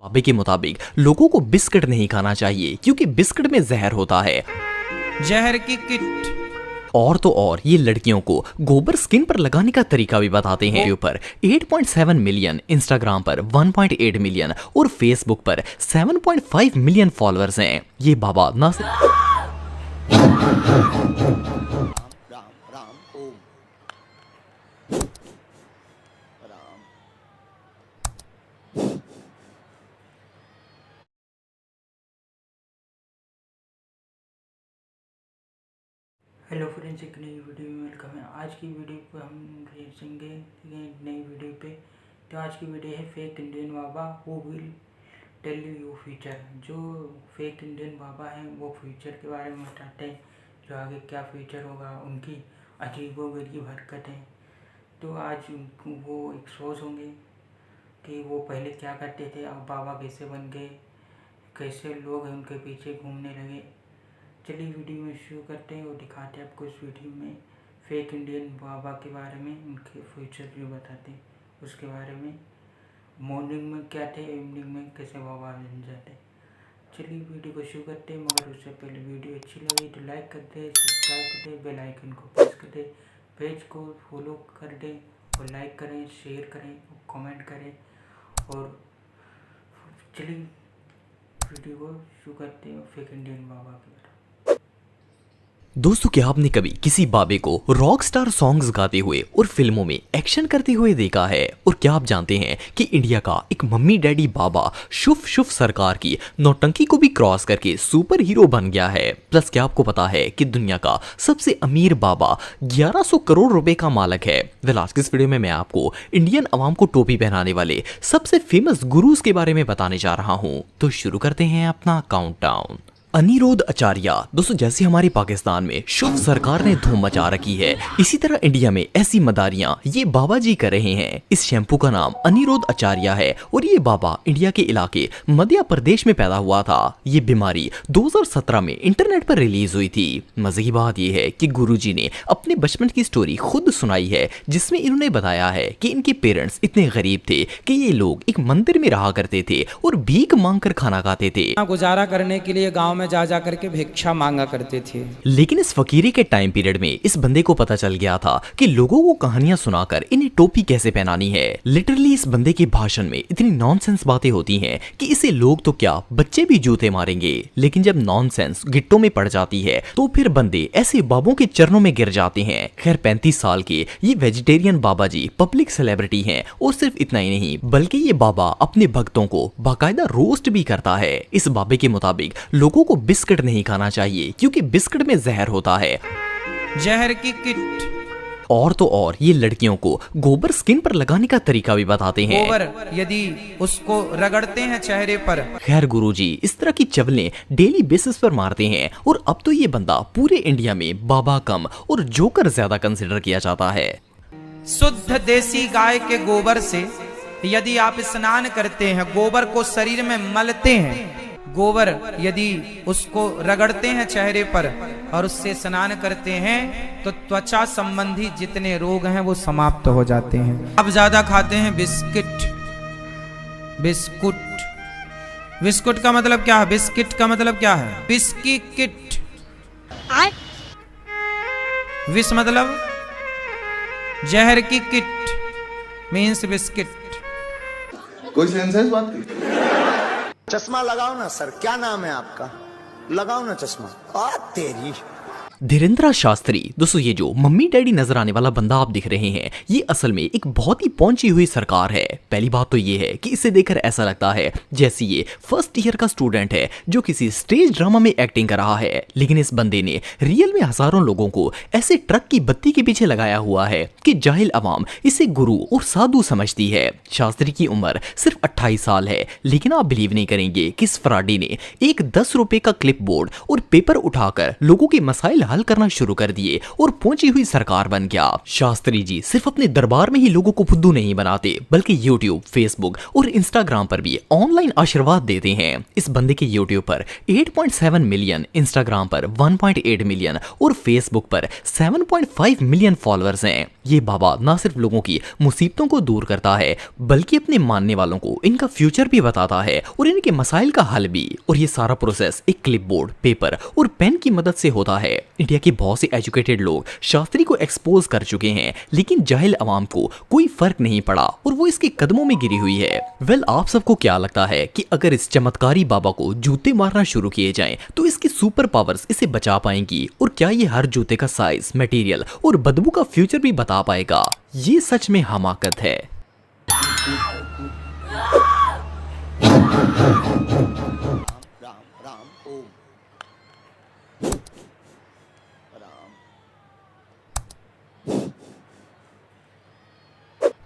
बाबे के मुताबिक लोगों को बिस्किट नहीं खाना चाहिए क्योंकि बिस्किट में जहर होता है। जहर की किट। और तो और ये लड़कियों को गोबर स्किन पर लगाने का तरीका भी बताते हैं। यूट्यूब पर 8.7 मिलियन, इंस्टाग्राम पर 1.8 मिलियन और फेसबुक पर 7.5 मिलियन फॉलोअर्स हैं। ये बाबा ना हेलो फ्रेंड्स, एक नई वीडियो में वेलकम है। आज की वीडियो पे हम रेसेंगे नई वीडियो पे। तो आज की वीडियो है fake Indian baba who will tell you future. जो फेक इंडियन बाबा हैं वो फ्यूचर के बारे में बताते हैं, जो आगे क्या फ्यूचर होगा, उनकी अजीबोगरीब हरकतें। तो आज वो एक्सपोज होंगे कि वो पहले क्या करते थे, अब बाबा कैसे बन गए, कैसे लोग उनके पीछे घूमने लगे। चलिए वीडियो में शुरू करते हैं और दिखाते हैं आपको इस वीडियो में फेक इंडियन बाबा के बारे में, उनके फ्यूचर जो बताते हैं उसके बारे में। मॉर्निंग में क्या थे, इवनिंग में कैसे बाबा बन जाते। चलिए वीडियो को शुरू करते हैं, मगर उससे पहले वीडियो अच्छी लगी तो लाइक कर दे, सब्सक्राइब कर दे, बेल आइकन को प्रेस कर दे, पेज को फॉलो कर दे और लाइक करें, शेयर करें और कमेंट करें। और चलिए वीडियो को शुरू करते हैं फेक इंडियन बाबा के बारे में। दोस्तों, क्या आपने कभी किसी बाबे को रॉक स्टार सॉन्ग्स गाते हुए और फिल्मों में एक्शन करते हुए देखा है? और क्या आप जानते हैं कि इंडिया का एक मम्मी डैडी बाबा शुभ सरकार की नौटंकी को भी क्रॉस करके सुपर हीरो बन गया है। प्लस क्या आपको पता है कि दुनिया का सबसे अमीर बाबा 1100 करोड़ रुपए का मालिक है। वेल, आज की इस वीडियो में मैं आपको इंडियन अवाम को टोपी पहनाने वाले सबसे फेमस गुरुज के बारे में बताने जा रहा हूं। तो शुरू करते हैं अपना काउंटडाउन। अनिरुद्ध आचार्य। दोस्तों, जैसे हमारे पाकिस्तान में शुभ सरकार ने धूम मचा रखी है, इसी तरह इंडिया में ऐसी मदारियां ये बाबा जी कर रहे हैं। इस शैम्पू का नाम अनिरुद्ध आचार्य है और ये बाबा इंडिया के इलाके मध्य प्रदेश में पैदा हुआ था। ये बीमारी 2017 में इंटरनेट पर रिलीज हुई थी। मजे की बात यह है कि गुरुजी ने अपने बचपन की स्टोरी खुद सुनाई है, जिसमें इन्होंने बताया है कि इनके पेरेंट्स इतने गरीब थे कि ये लोग एक मंदिर में रहा करते थे और भीख मांग कर खाना खाते थे। गुजारा करने के लिए गाँव में जा करके भिक्षा मांगा करते थे। लेकिन इस फकीरी के टाइम पीरियड में इस बंदे को पता चल गया था कि लोगों को कहानियां सुनाकर इन्हें टोपी कैसे पहनानी है। लिटरली इस बंदे के भाषण में इतनी नॉनसेंस बातें होती हैं कि इसे लोग तो क्या, बच्चे भी जूते मारेंगे। लेकिन जब नॉनसेंस गिट्टों में पड़ जाती है तो फिर बंदे ऐसे बाबों के चरणों में गिर जाते हैं। खैर, 35 साल के ये वेजिटेरियन बाबा जी पब्लिक सेलिब्रिटी हैं और सिर्फ इतना ही नहीं बल्कि ये बाबा अपने भक्तों को बाकायदा रोस्ट भी करता है। इस बाबे के मुताबिक लोगों को बिस्किट नहीं खाना चाहिए क्योंकि बिस्किट में जहर होता है। जहर की किट। और तो और ये लड़कियों को गोबर स्किन पर लगाने का तरीका भी बताते हैं। गोबर यदि उसको रगड़ते हैं चेहरे पर। खैर गुरुजी इस तरह की चवलें डेली बेसिस पर मारते हैं और अब तो ये बंदा पूरे इंडिया में बाबा कम और जोकर ज्यादा कंसिडर किया जाता है। शुद्ध देसी गाय के गोबर से यदि आप स्नान करते हैं, गोबर को शरीर में मलते हैं, गोबर यदि उसको रगड़ते हैं चेहरे पर और उससे स्नान करते हैं तो त्वचा संबंधी जितने रोग हैं वो समाप्त हो जाते हैं। अब ज्यादा खाते हैं बिस्किट। बिस्कुट, बिस्कुट का मतलब क्या है? बिस्किट का मतलब क्या है? बिस्की किट। विष मतलब जहर की किट मीन्स बिस्किट। कोई सेंस है इस बात की? चश्मा लगाओ ना सर, क्या नाम है आपका? लगाओ ना चश्मा। आ तेरी। धीरेन्द्र शास्त्री। दोस्तों, ये जो मम्मी डैडी नजर आने वाला बंदा आप दिख रहे हैं, ये असल में एक बहुत ही पहुंची हुई सरकार है। पहली बात तो ये है कि इसे देखकर ऐसा लगता है जैसे ये फर्स्ट ईयर का स्टूडेंट है जो किसी स्टेज ड्रामा में एक्टिंग कर रहा है। लेकिन इस बंदे ने रियल में हजारों लोगों को ऐसे ट्रक की बत्ती के पीछे लगाया हुआ है कि जाहिल अवाम इसे गुरु और साधु समझती है। शास्त्री की उम्र सिर्फ 28 साल है, लेकिन आप बिलीव नहीं करेंगे कि इस फ्राडी ने एक 10 रुपए का क्लिप बोर्ड और पेपर उठाकर लोगों के मसाइल हल करना शुरू कर दिए और पहुंची हुई सरकार बन गया। शास्त्री जी सिर्फ अपने दरबार में ही लोगों को फुद्दू नहीं बनाते, बल्कि यूट्यूब, फेसबुक और इंस्टाग्राम पर भी ऑनलाइन आशीर्वाद देते हैं। इस बंदे के यूट्यूब पर 8.7 मिलियन, इंस्टाग्राम पर 1.8 मिलियन और फेसबुक पर 7.5 मिलियन फॉलोअर्स हैं। ये बाबा ना सिर्फ लोगों की मुसीबतों को दूर करता है बल्कि अपने मानने वालों को इनका फ्यूचर भी बताता है और इनके मसाइल का हल भी। और ये सारा प्रोसेस एक क्लिपबोर्ड, पेपर और पेन की मदद से होता है। इंडिया के बहुत से एजुकेटेड लोग शास्त्री को एक्सपोज कर चुके हैं, लेकिन जाहिल अवाम को कोई फर्क नहीं पड़ा और वो इसके कदमों में गिरी हुई है। वेल, आप सबको क्या लगता है कि अगर इस चमत्कारी बाबा को जूते मारना शुरू किए जाएं तो इसकी सुपर पावर्स इसे बचा पाएंगी? और क्या ये हर जूते का साइज, मटेरियल और बदबू का फ्यूचर भी बता पाएगा? ये सच में हमाकत है। राम राम ओम राम।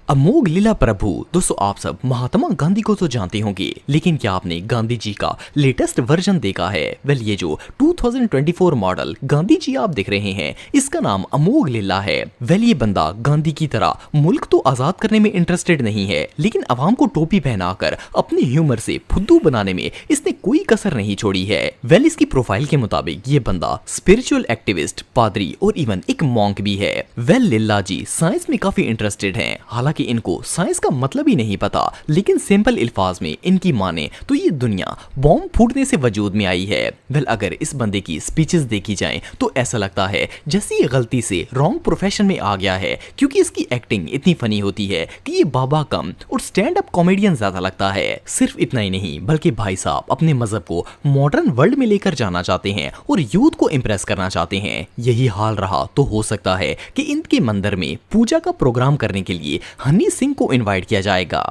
अमोघ लीला प्रभु। दोस्तों, आप सब महात्मा गांधी को तो जानते होंगे, लेकिन क्या आपने गांधी जी का लेटेस्ट वर्जन देखा है? वेल, ये जो 2024 मॉडल गांधी जी आप देख रहे हैं, इसका नाम अमोघ लीला है। वेल, ये बंदा गांधी की तरह मुल्क तो आजाद करने में इंटरेस्टेड नहीं है, लेकिन अवाम को टोपी पहनाकर अपने ह्यूमर से फुद्दू बनाने में इसने कोई कसर नहीं छोड़ी है। वेल, इसकी प्रोफाइल के मुताबिक ये बंदा स्पिरिचुअल एक्टिविस्ट, पादरी और इवन एक मॉन्क भी है। वेल, लीला जी साइंस में काफी इंटरेस्टेड हैं। हालांकि इनको साइंस का मतलब ही नहीं पता, लेकिन सिंपल अल्फाज में इनकी माने तो ये दुनिया बॉम्ब फूटने से वजूद में आई है। वेल, अगर इस बंदे की स्पीचेस देखी जाएं तो ऐसा लगता है जैसे ये गलती से रॉन्ग प्रोफेशन में आ गया है, क्योंकि इसकी एक्टिंग इतनी फनी होती है कि ये बाबा कम और स्टैंड अप कॉमेडियन ज्यादा लगता है। सिर्फ इतना ही नहीं, बल्कि भाई साहब अपने मजहब को मॉडर्न वर्ल्ड में लेकर जाना चाहते हैं और यूथ को इंप्रेस करना चाहते हैं। यही हाल रहा तो हो सकता है कि इनके मंदिर में पूजा का प्रोग्राम करने के लिए हनी सिंह को इनवाइट किया जाएगा।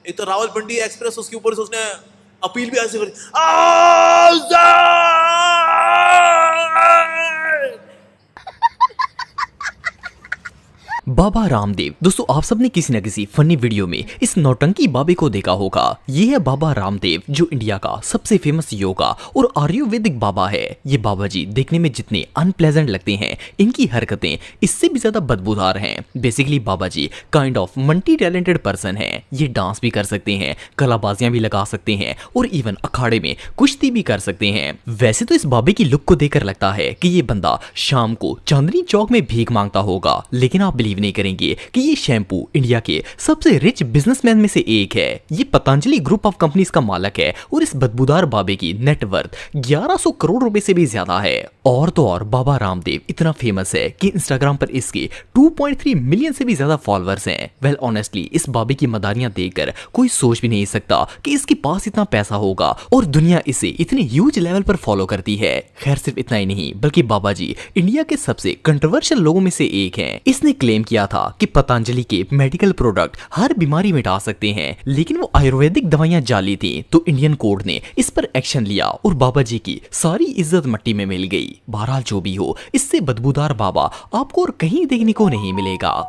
एक तो रावलपिंडी एक्सप्रेस, उसके ऊपर से उसने अपील भी ऐसे करी, बाबा रामदेव। दोस्तों, आप सबने किसी न किसी फनी वीडियो में इस नौटंकी बाबे को देखा होगा। ये है बाबा रामदेव, जो इंडिया का सबसे फेमस योगा और आयुर्वेदिक बाबा है। ये बाबा जी देखने में जितने अनप्लेजेंट लगते हैं, इनकी हरकतें इससे भी ज्यादा बदबूदार हैं। Basically baba ji kind of multi talented person है। ये डांस भी कर सकते हैं, कलाबाजियां भी लगा सकते हैं और इवन अखाड़े में कुश्ती भी कर सकते हैं। वैसे तो इस बाबे की लुक को देखकर लगता है कि ये बंदा शाम को चांदनी चौक में भीख मांगता होगा, लेकिन आप बिलीव नहीं करेंगे कि ये शैम्पू इंडिया के सबसे रिच बिजनेसमैन में से एक है। ये पतंजलि ग्रुप ऑफ कंपनीज का मालिक है और इस बदबूदार बाबे की नेटवर्थ 1100 करोड़ रुपए से भी ज्यादा है। और तो और बाबा रामदेव इतना फेमस है कि इंस्टाग्राम पर इसके 2.3 मिलियन से भी ज्यादा फॉलोअर्स हैं। वेल, ऑनेस्टली इस बाबे की मदारियां देखकर कोई सोच भी नहीं सकता कि इसके पास इतना पैसा होगा और दुनिया इसे इतने ह्यूज लेवल पर फॉलो करती है। खैर, सिर्फ इतना ही नहीं, बल्कि बाबा जी इंडिया के सबसे कंट्रोवर्शियल लोगों में से एक हैं। इसने क्लेम किया था कि पतंजलि के मेडिकल प्रोडक्ट हर बीमारी मिटा सकते हैं, लेकिन वो आयुर्वेदिक दवाइयां जाली थी। तो इंडियन कोर्ट ने इस पर एक्शन लिया और बाबा जी की सारी इज्जत मिट्टी में मिल गई। बहरहाल जो भी हो, इससे बदबूदार बाबा आपको और कहीं देखने को नहीं मिलेगा।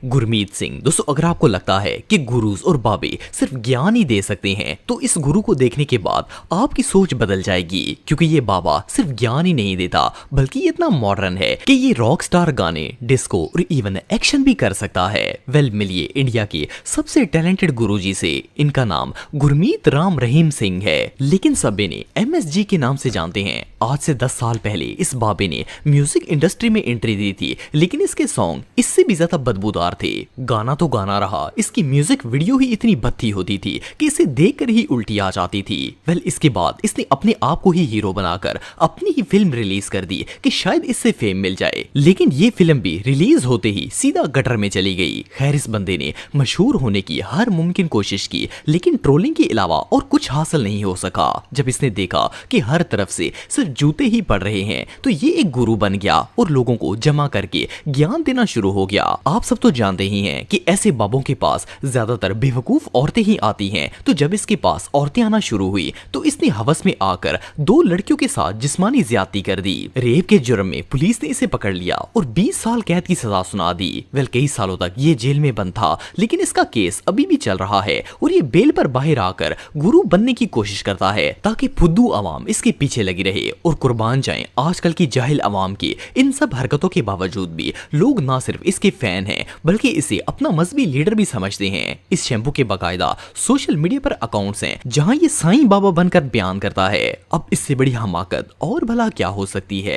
गुरमीत सिंह। दोस्तों, अगर आपको लगता है कि गुरुज और बाबे सिर्फ ज्ञान ही दे सकते हैं, तो इस गुरु को देखने के बाद आपकी सोच बदल जाएगी, क्योंकि ये बाबा सिर्फ ज्ञान ही नहीं देता, बल्कि ये इतना मॉडर्न है कि ये रॉक स्टार गाने, डिस्को और इवन एक्शन भी कर सकता है। वेल, मिलिए इंडिया के सबसे टैलेंटेड गुरुजी से। इनका नाम गुरमीत राम रहीम सिंह है, लेकिन सभी ने MSG के नाम से जानते हैं। आज से 10 साल पहले इस बाबे ने म्यूजिक इंडस्ट्री में एंट्री दी थी, लेकिन इसके सॉन्ग इससे भी ज्यादा बदबूदार थे। गाना तो गाना रहा, इसकी म्यूजिक वीडियो ही इतनी भद्दी होती थी कि इसे देखकर ही उल्टी आ जाती थी। वेल, इसके बाद इसने अपने आप को ही हीरो बनाकर अपनी ही फिल्म रिलीज कर दी कि शायद इससे फेम मिल जाए, लेकिन ये फिल्म भी रिलीज होते ही सीधा गटर में चली गई। खैर, इस बंदे ने मशहूर होने की हर मुमकिन कोशिश की, लेकिन ट्रोलिंग के अलावा और कुछ हासिल नहीं हो सका। जब इसने देखा कि हर तरफ से सिर्फ जूते ही पड़ रहे हैं, तो ये एक गुरु बन गया और लोगों को जमा करके ज्ञान देना शुरू हो गया। आप सब तो जानते ही हैं कि ऐसे बाबों के पास ज्यादातर बेवकूफ औरतें ही आती हैं। तो जब इसके पास औरतें आना शुरू हुई, तो इसने हवस में आकर 2 लड़कियों के साथ जिस्मानी ज्यादती कर दी। रेप के जुर्म में पुलिस ने इसे पकड़ लिया और 20 साल कैद की सजा सुना दी। वेल, कई सालों तक ये जेल में बंद था, लेकिन इसका केस अभी भी चल रहा है और ये बेल पर बाहर आकर गुरु बनने की कोशिश करता है, ताकि फुद्दू आवाम इसके पीछे लगी रहे और कुर्बान जाएं आजकल की जाहिल आवाम की इन सब हरकतों के बावजूद भी लोग ना सिर्फ इसके फैन हैं, बल्कि इसे अपना मजहबी लीडर भी समझते हैं। इस शैम्पू के बाकायदा सोशल मीडिया पर अकाउंट्स हैं जहां ये साईं बाबा बनकर बयान करता है। अब इससे बड़ी हमाकत और भला क्या हो सकती है।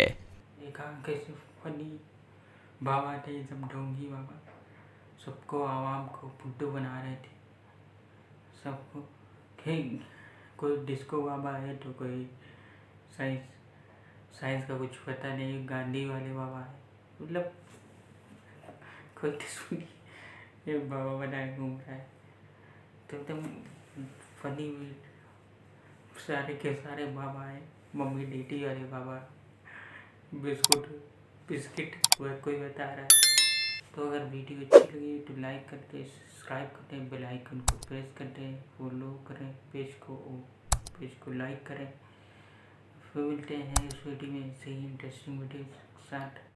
देखा कैसे फनी बाबा थे, एकदम ढोंगी बाबा, सबको आवाम को बुद्धू बना रहे थे। सबको कोई डिस्को बाबा है तो कोई साइंस का कुछ पता नहीं, गांधी वाले बाबा है, मतलब कोई तस्वीर एक बाबा बनाए घूम रहा है। तो एकदम फनी सारे के सारे बाबा है, मम्मी डीटी वाले बाबा, बिस्किट कोई बता रहा है। तो अगर वीडियो अच्छी लगी तो लाइक करते, सब्सक्राइब करते, बेल आइकन को प्रेस करते, फॉलो करें पेज को लाइक करें। फिर मिलते हैं इस वीडियो में, सही इंटरेस्टिंग वीडियो के साथ।